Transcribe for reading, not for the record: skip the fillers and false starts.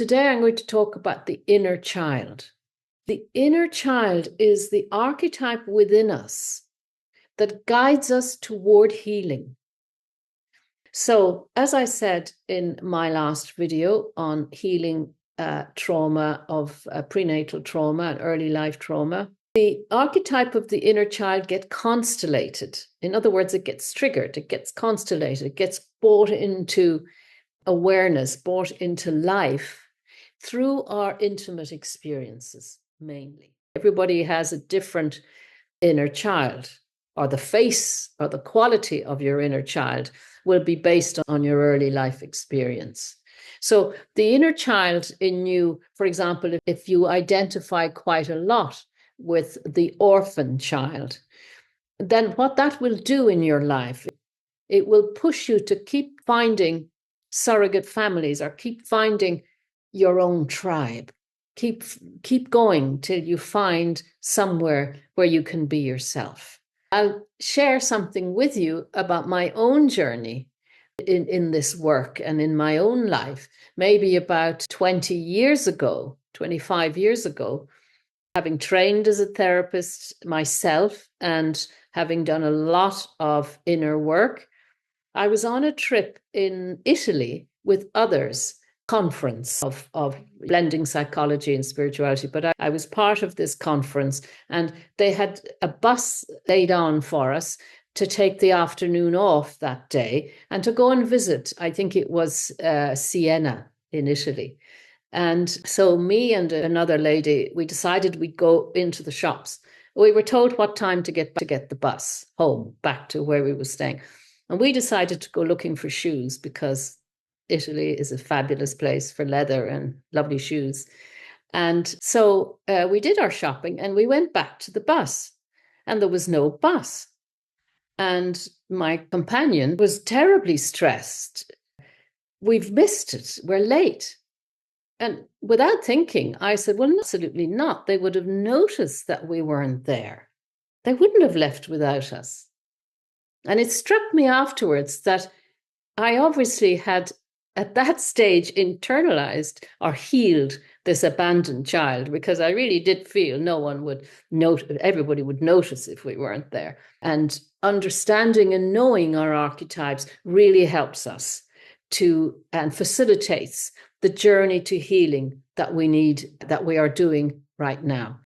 Today, I'm going to talk about the inner child. The inner child is the archetype within us that guides us toward healing. So, as I said in my last video on healing trauma of prenatal trauma and early life trauma, the archetype of the inner child gets constellated. In other words, it gets triggered, it gets constellated, it gets brought into awareness, brought into life through our intimate experiences, mainly. Everybody has a different inner child, or the face or the quality of your inner child will be based on your early life experience. So the inner child in you, for example, if you identify quite a lot with the orphan child, then what that will do in your life, it will push you to keep finding surrogate families or keep finding your own tribe. Keep going till you find somewhere where you can be yourself. I'll share something with you about my own journey in this work and in my own life. Maybe about 20 years ago, 25 years ago, having trained as a therapist myself and having done a lot of inner work, I was on a trip in Italy with others, conference of blending psychology and spirituality. But I was part of this conference, and they had a bus laid on for us to take the afternoon off that day and to go and visit, I think it was Siena in Italy. And so me and another lady, we decided we'd go into the shops. We were told what time to get the bus home, back to where we were staying. And we decided to go looking for shoes because Italy is a fabulous place for leather and lovely shoes. And so we did our shopping and we went back to the bus, and there was no bus. And my companion was terribly stressed. We've missed it. We're late. And without thinking, I said, well, absolutely not. They would have noticed that we weren't there. They wouldn't have left without us. And it struck me afterwards that I obviously had, at that stage, internalized or healed this abandoned child, because I really did feel no one would notice, everybody would notice if we weren't there. And understanding and knowing our archetypes really helps us to and facilitates the journey to healing that we need, that we are doing right now.